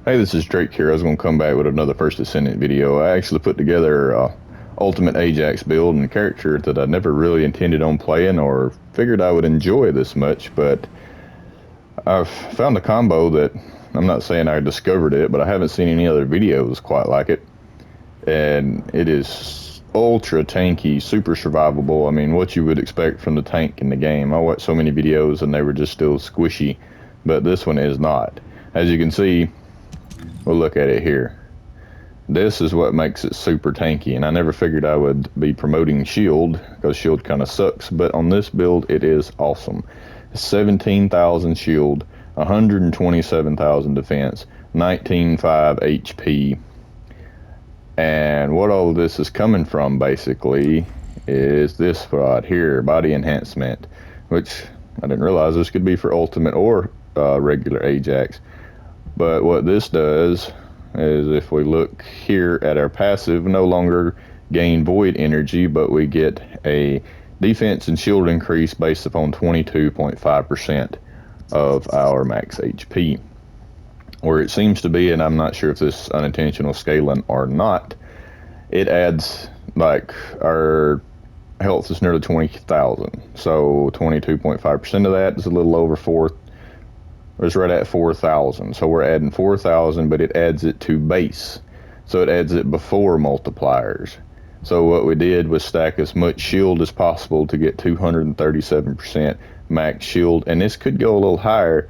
Hey, this is Drake here. I was going to come back with another First Descendant video. I actually put together ultimate Ajax build and character that I never really intended on playing or figured I would enjoy this much, but I've found a combo that I'm not saying I discovered it, but I haven't seen any other videos quite like it. And it is ultra tanky, super survivable. I mean, what you would expect from the tank in the game. I watched so many videos and they were just still squishy, but this one is not. As you can see, we'll look at it here. This is what makes it super tanky, and I never figured I would be promoting shield because shield kind of sucks, but on this build it is awesome. 17,000 shield, 127,000 defense, 19.5 HP, and what all of this is coming from basically is this right here, body enhancement, which I didn't realize this could be for ultimate or regular Ajax. But what this does is, if we look here at our passive, no longer gain void energy, but we get a defense and shield increase based upon 22.5% of our max HP. Where it seems to be, and I'm not sure if this is unintentional scaling or not, it adds, like, our health is nearly 20,000. So 22.5% of that is a little over 4. It's right at 4,000. So we're adding 4,000, but it adds it to base. So it adds it before multipliers. So what we did was stack as much shield as possible to get 237% max shield. And this could go a little higher.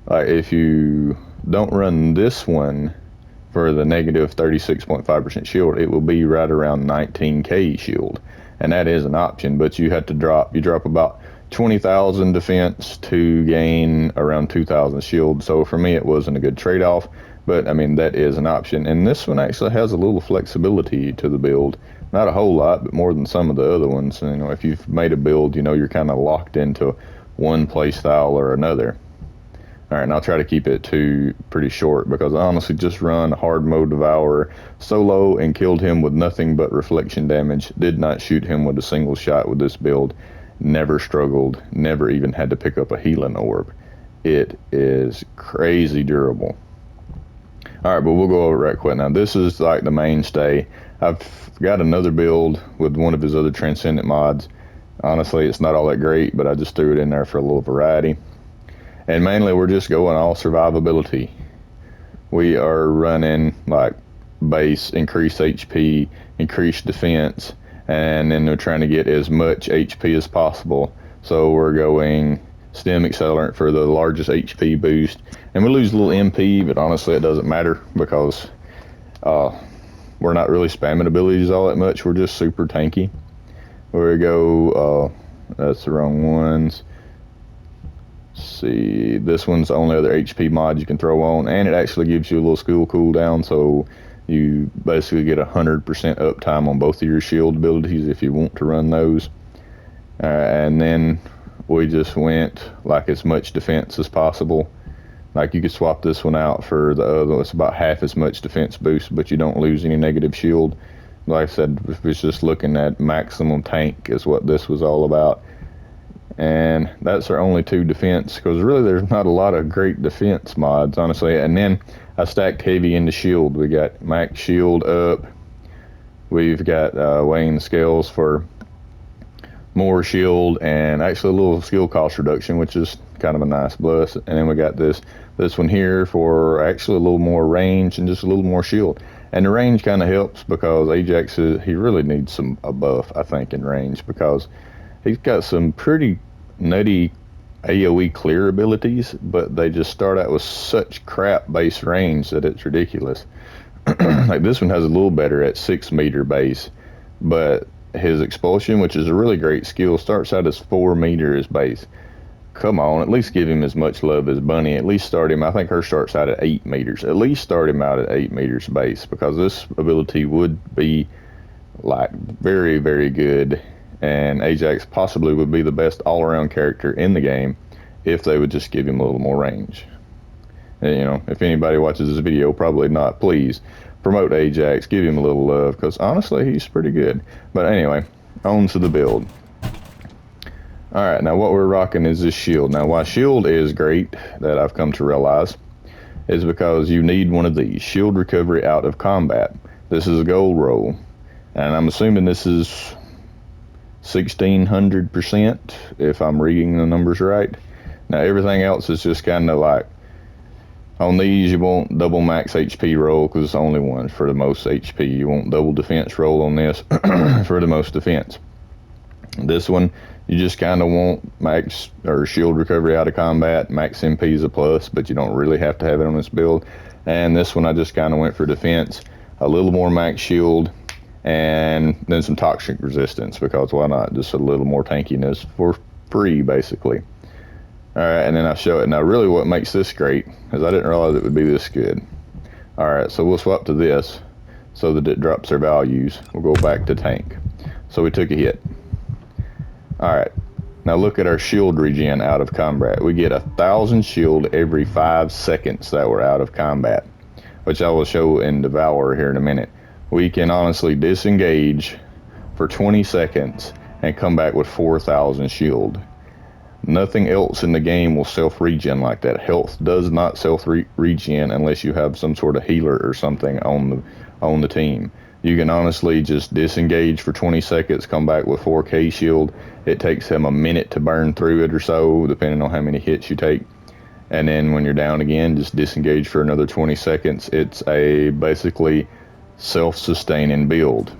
If you don't run this one for the negative 36.5% shield, it will be right around 19k shield. And that is an option, but you have to drop about 20,000 defense to gain around 2,000 shield. So for me, it wasn't a good trade-off, but I mean, that is an option. And this one actually has a little flexibility to the build. Not a whole lot, but more than some of the other ones. You know, if you've made a build, you know, you're kind of locked into one play style or another. All right, and I'll try to keep it to pretty short because I honestly just run hard mode Devourer solo and killed him with nothing but reflection damage. Did not shoot him with a single shot with this build. Never struggled, never even had to pick up a healing orb. It is crazy durable. All right, but we'll go over it right quick. Now, this is like the mainstay. I've got another build with one of his other Transcendent mods. Honestly, it's not all that great, but I just threw it in there for a little variety. And mainly, we're just going all survivability. We are running like base, increased HP, increased defense, and then they're trying to get as much HP as possible. So we're going stem accelerant for the largest HP boost, and we lose a little MP, but honestly it doesn't matter because we're not really spamming abilities all that much. We're just super tanky. Where we go, that's the wrong ones. See, this one's the only other HP mod you can throw on, and it actually gives you a little skill cooldown, so you basically get 100% uptime on both of your shield abilities if you want to run those. And then we just went like as much defense as possible. Like you could swap this one out for the other. It's about half as much defense boost, but you don't lose any negative shield. Like I said, we was just looking at maximum tank is what this was all about. And that's our only two defense, because really there's not a lot of great defense mods, honestly. And then I stacked heavy into shield. We got max shield up. We've got weighing scales for more shield and actually a little skill cost reduction, which is kind of a nice plus. And then we got this one here for actually a little more range and just a little more shield. And the range kind of helps because Ajax he really needs a buff, I think, in range, because he's got some pretty nutty AoE clear abilities, but they just start out with such crap base range that it's ridiculous. Like this one has a little better at 6 meter base, but his expulsion, which is a really great skill, starts out as 4 meters base. Come on, at least give him as much love as Bunny. At least start him, I think her starts out at 8 meters. At least start him out at 8 meters base, because this ability would be like very, very good. And Ajax possibly would be the best all-around character in the game if they would just give him a little more range. And, you know, if anybody watches this video, probably not. Please promote Ajax, give him a little love, because honestly, he's pretty good. But anyway, on to the build. Alright, now what we're rocking is this shield. Now, why shield is great, that I've come to realize, is because you need one of these: shield recovery out of combat. This is a gold roll, and I'm assuming this is 1600% if I'm reading the numbers right. Now everything else is just kind of like, on these you won't double max HP roll because it's only one for the most HP. You won't double defense roll on this for the most defense. This one you just kind of want max or shield recovery out of combat. Max MP is a plus, but you don't really have to have it on this build. And this one I just kind of went for defense, a little more max shield, and then some toxic resistance, because why not? Just a little more tankiness for free, basically. Alright, and then I show it. Now really what makes this great is I didn't realize it would be this good. Alright, so we'll swap to this so that it drops their values. We'll go back to tank. So we took a hit. Alright, now look at our shield regen out of combat. We get 1,000 shield every 5 seconds that we're out of combat, which I will show in Devour here in a minute. We can honestly disengage for 20 seconds and come back with 4,000 shield. Nothing else in the game will self-regen like that. Health does not self-regen unless you have some sort of healer or something on the team. You can honestly just disengage for 20 seconds, come back with 4k shield. It takes him a minute to burn through it or so, depending on how many hits you take. And then when you're down again, just disengage for another 20 seconds. It's a basically self-sustaining build.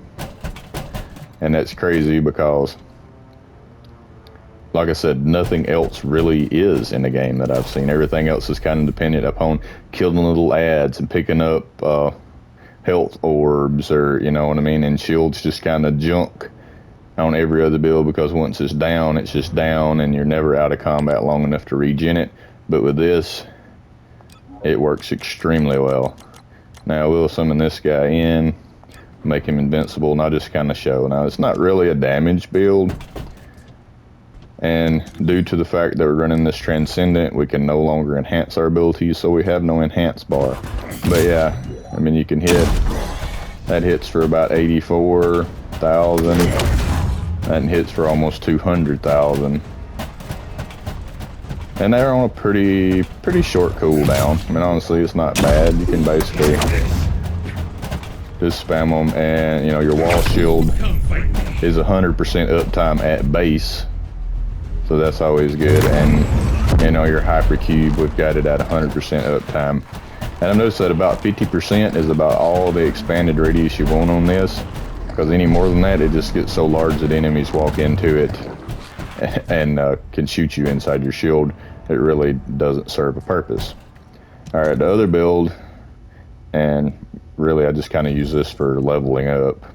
And that's crazy because, like I said, nothing else really is in the game that I've seen. Everything else is kind of dependent upon killing little ads and picking up health orbs, or you know what I mean, and shields just kind of junk on every other build, because once it's just down and you're never out of combat long enough to regen it. But with this, it works extremely well. Now we'll summon this guy in, make him invincible, and I'll just kind of show. Now it's not really a damage build, and due to the fact that we're running this Transcendent, we can no longer enhance our abilities, so we have no enhance bar. But yeah, I mean, you can hit, that hits for about 84,000, that hits for almost 200,000. And they're on a pretty short cooldown. I mean, honestly, it's not bad. You can basically just spam them, and you know, your wall shield is 100% uptime at base. So that's always good. And you know, your hypercube, we've got it at 100% uptime. And I noticed that about 50% is about all the expanded radius you want on this, because any more than that, it just gets so large that enemies walk into it and can shoot you inside your shield. It really doesn't serve a purpose. Alright, the other build, and really I just kind of use this for leveling up,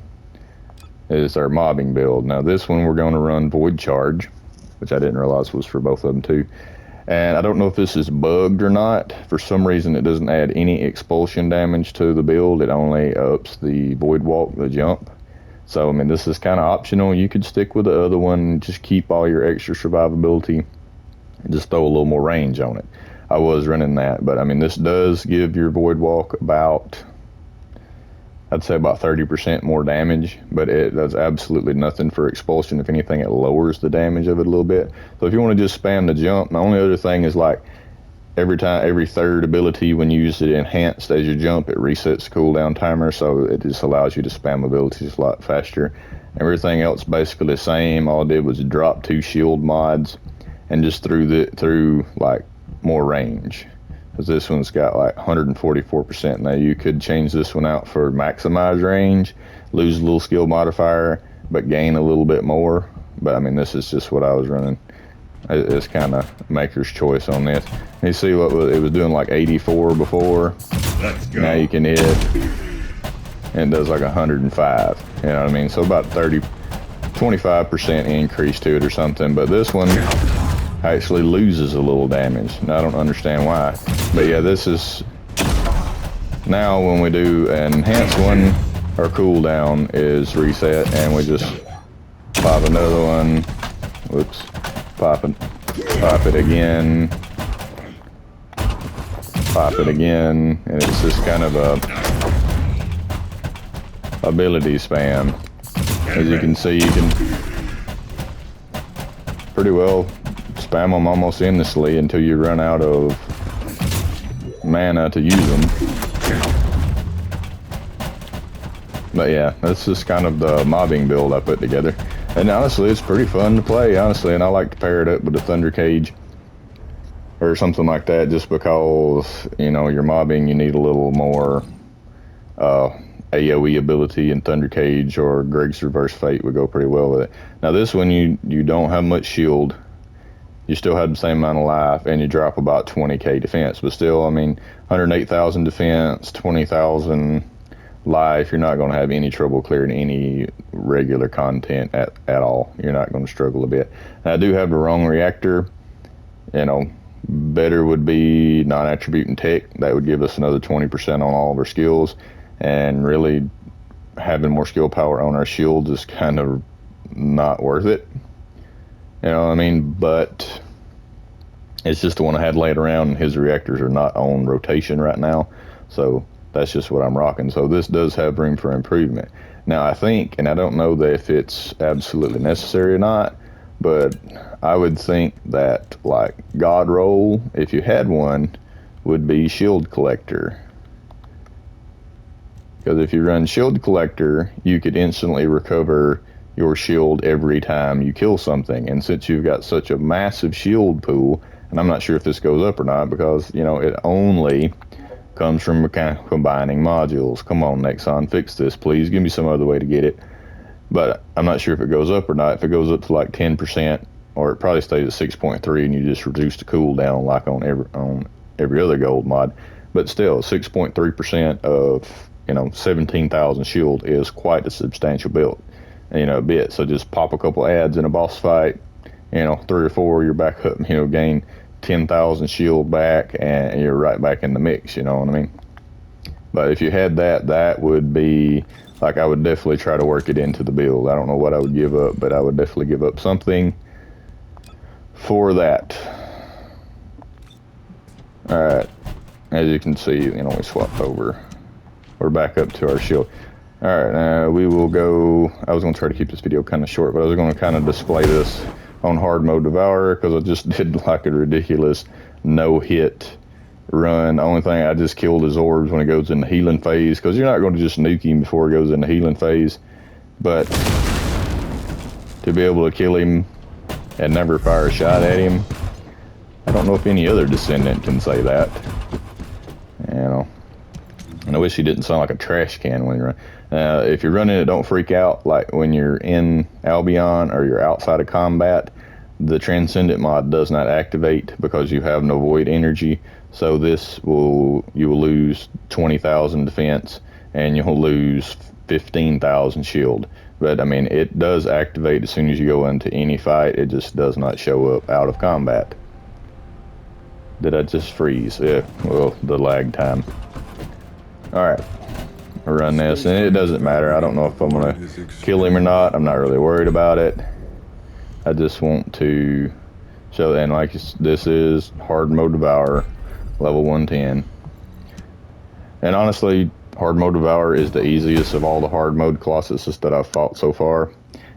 is our mobbing build. Now this one we're going to run Void Charge, which I didn't realize was for both of them too. And I don't know if this is bugged or not. For some reason it doesn't add any expulsion damage to the build. It only ups the Void Walk, the jump. So I mean, this is kind of optional. You could stick with the other one and just keep all your extra survivability and just throw a little more range on it. I was running that, but I mean, this does give your Void Walk about, I'd say about 30% more damage, but it does absolutely nothing for expulsion. If anything, it lowers the damage of it a little bit. So if you want to just spam the jump, the only other thing is like every third ability, when you use it enhanced as you jump, it resets the cooldown timer, so it just allows you to spam abilities a lot faster. Everything else basically the same. All I did was drop 2 shield mods and just threw like more range. Because this one's got like 144%. Now you could change this one out for maximize range, lose a little skill modifier, but gain a little bit more. But I mean, this is just what I was running. It's kind of maker's choice on this. You see what it was doing, like 84 before. Let's go. Now you can hit, and it does like 105. You know what I mean? So about 25% increase to it or something. But this one actually loses a little damage, and I don't understand why. But yeah, this is, now when we do an enhanced one, our cooldown is reset, and we just pop another one. Whoops. Pop it again. Pop it again, and it's just kind of a ability spam. As you can see, you can pretty well spam them almost endlessly until you run out of mana to use them. But yeah, that's just kind of the mobbing build I put together. And honestly, it's pretty fun to play, honestly, and I like to pair it up with the Thunder Cage or something like that, just because, you know, you're mobbing, you need a little more AoE ability, and Thunder Cage or Greg's Reverse Fate would go pretty well with it. Now this one, you don't have much shield, you still have the same amount of life, and you drop about 20k defense, but still, I mean, 108,000 defense, 20,000 life, you're not going to have any trouble clearing any regular content at all. You're not going to struggle a bit. And I do have the wrong reactor. You know, better would be non-attribute and tech. That would give us another 20% on all of our skills, and really having more skill power on our shields is kind of not worth it. You know what I mean? But it's just the one I had laid around, and his reactors are not on rotation right now, so that's just what I'm rocking. So this does have room for improvement. Now I think, and I don't know that if it's absolutely necessary or not, but I would think that like God roll, if you had one, would be Shield Collector. Because if you run Shield Collector, you could instantly recover your shield every time you kill something. And since you've got such a massive shield pool, and I'm not sure if this goes up or not, because, you know, it only comes from mechanical combining modules. Come on, Nexon, fix this, please. Give me some other way to get it. But I'm not sure if it goes up or not. If it goes up to like 10%, or it probably stays at 6.3, and you just reduce the cooldown like on every other gold mod. But still, 6.3% of, you know, 17,000 shield is quite a substantial build, you know, bit. So just pop a couple ads in a boss fight, you know, 3 or 4, you're back up, you know, gain 10,000 shield back, and you're right back in the mix, you know what I mean? But if you had that, that would be, like, I would definitely try to work it into the build. I don't know what I would give up, but I would definitely give up something for that. Alright, as you can see, you know, we swapped over. We're back up to our shield. Alright, we will go, I was going to try to keep this video kind of short, but I was going to kind of display this on hard mode Devourer, because I just did like a ridiculous no-hit run. The only thing, I just killed his orbs when it goes in the healing phase, because you're not going to just nuke him before it goes in the healing phase. But to be able to kill him and never fire a shot at him, I don't know if any other Descendant can say that. You know, and I wish he didn't sound like a trash can when you run. If you're running it, don't freak out. Like when you're in Albion or you're outside of combat, the Transcendent mod does not activate because you have no void energy. So you will lose 20,000 defense, and you'll lose 15,000 shield. But I mean, it does activate as soon as you go into any fight. It just does not show up out of combat. Did I just freeze? Yeah, well, the lag time. Alright, I'll run this, and it doesn't matter. I don't know if I'm going to kill him or not. I'm not really worried about it. I just want to show, and like, this is hard mode Devourer, level 110. And honestly, hard mode Devourer is the easiest of all the hard mode Colossuses that I've fought so far.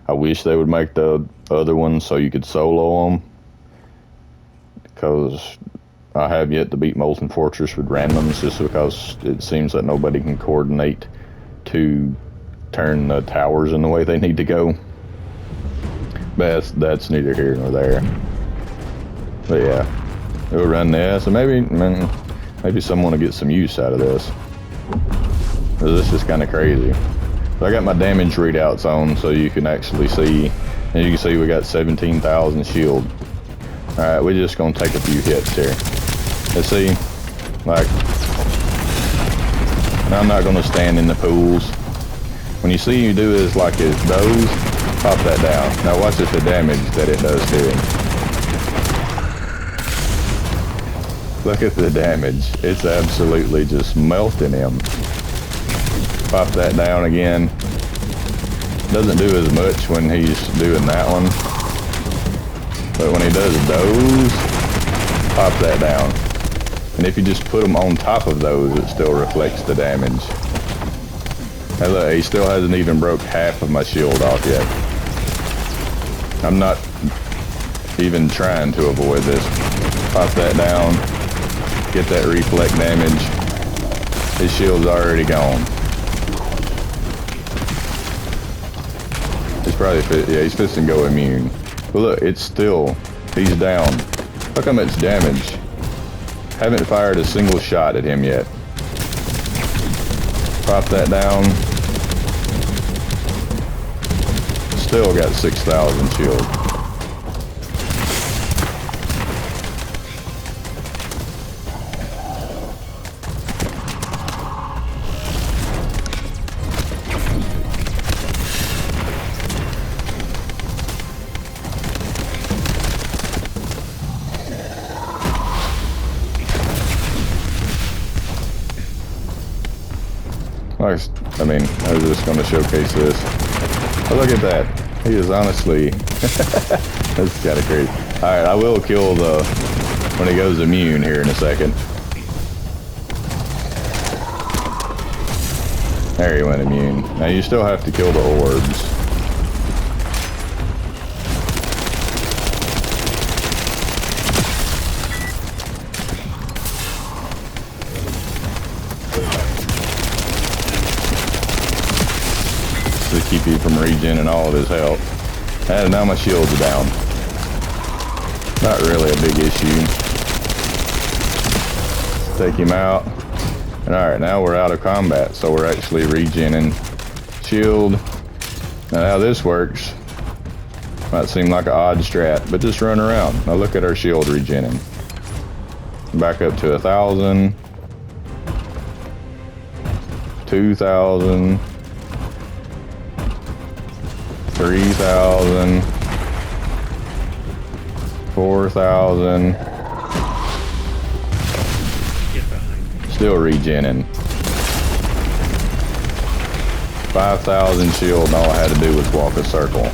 I wish they would make the other ones so you could solo them, because I have yet to beat Molten Fortress with randoms, just because it seems that nobody can coordinate to turn the towers in the way they need to go. But that's neither here nor there. But yeah, we'll run this, and maybe someone will get some use out of this. This is kind of crazy. So I got my damage readouts on, so you can actually see, and you can see we got 17,000 shield. Alright, we're just gonna take a few hits here. Let's see, like, I'm not gonna stand in the pools. When you see you do is like it those, pop that down. Now watch the damage that it does to him. Look at the damage. It's absolutely just melting him. Pop that down again. Doesn't do as much when he's doing that one. But when he does those, pop that down. And if you just put them on top of those, it still reflects the damage. Hey look, he still hasn't even broke half of my shield off yet. I'm not even trying to avoid this. Pop that down. get that reflect damage. His shield's already gone. He's probably he's fixing to go immune. But look, it's still, he's down. Look how much damage. Haven't fired a single shot at him yet. Pop that down. Still got 6,000 shield. I mean, I was just going to showcase this. Oh, look at that. He is honestly... That's kind of crazy. Alright, I will kill when he goes immune here in a second. There he went immune. Now you still have to kill the orbs. To keep you from regening all of his health. And now my shields are down. Not really a big issue. Take him out. And alright, now we're out of combat, so we're actually regening shield. Now how this works, might seem like an odd strat, but just run around. Now look at our shield regening. Back up to 1,000. 2,000. 3,000, 4,000, still regening. 5,000 shield, and all I had to do was walk a circle.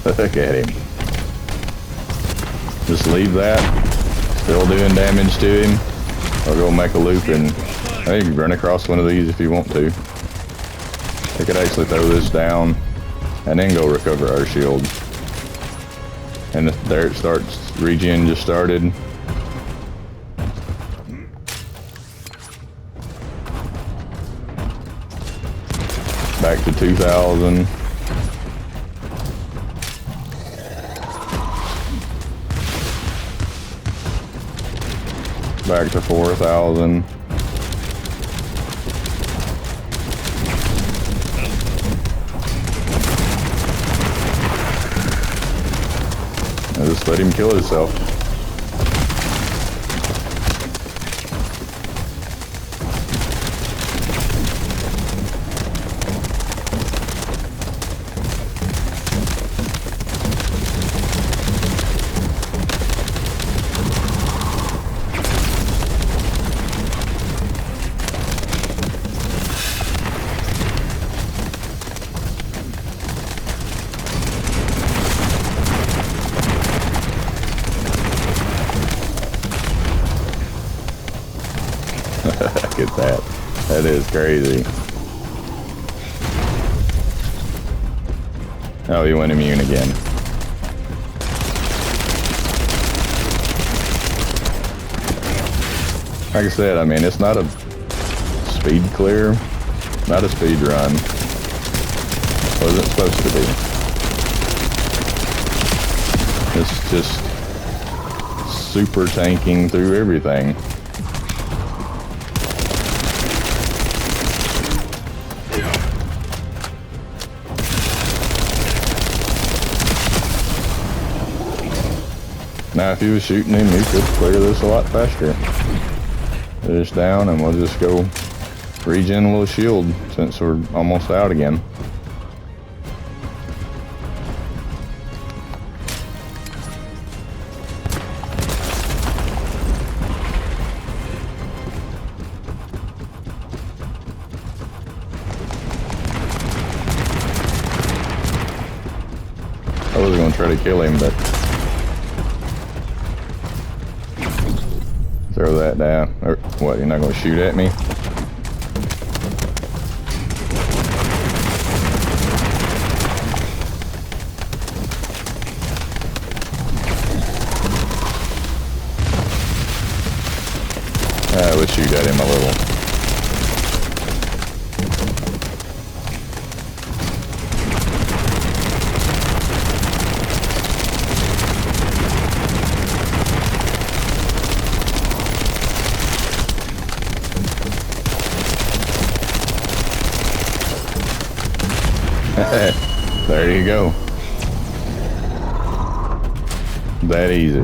Look at him. Just leave that. Still doing damage to him. I'll go make a loop and maybe run across one of these if you want to. I could actually throw this down and then go recover our shield. And there it starts. Regen just started. Back to 2,000. Back to 4,000. I just let him kill himself. Look at that. That is crazy. Oh, he went immune again. Like I said, I mean, it's not a speed clear, not a speed run. Wasn't supposed to be. It's just super tanking through everything. Now if he was shooting him, he could clear this a lot faster. Put this down and we'll just go regen a little shield since we're almost out again. I was going to try to kill him, but Throw that down. Or, what, you're not going to shoot at me? Let's shoot at him a little. There you go. That easy.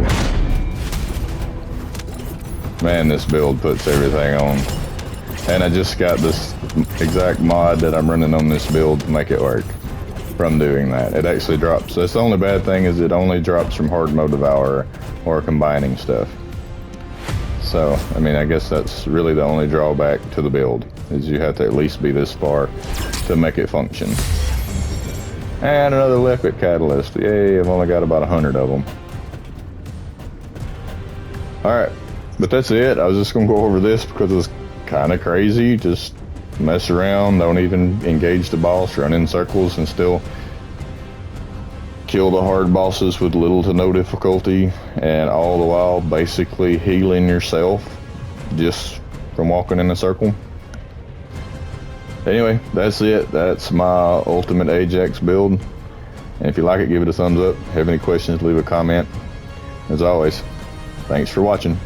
Man, this build puts everything on. And I just got this exact mod that I'm running on this build to make it work from doing that. It actually drops. That's the only bad thing, is it only drops from hard mode devour or combining stuff. So, I mean, I guess that's really the only drawback to the build, is you have to at least be this far to make it function. And another liquid catalyst. Yay, I've only got about 100 of them. Alright, but that's it. I was just going to go over this because it's kind of crazy. Just mess around, don't even engage the boss, run in circles and still kill the hard bosses with little to no difficulty, and all the while basically healing yourself just from walking in a circle. Anyway, that's it. That's my ultimate Ajax build. And if you like it, give it a thumbs up. Have any questions, leave a comment. As always, thanks for watching.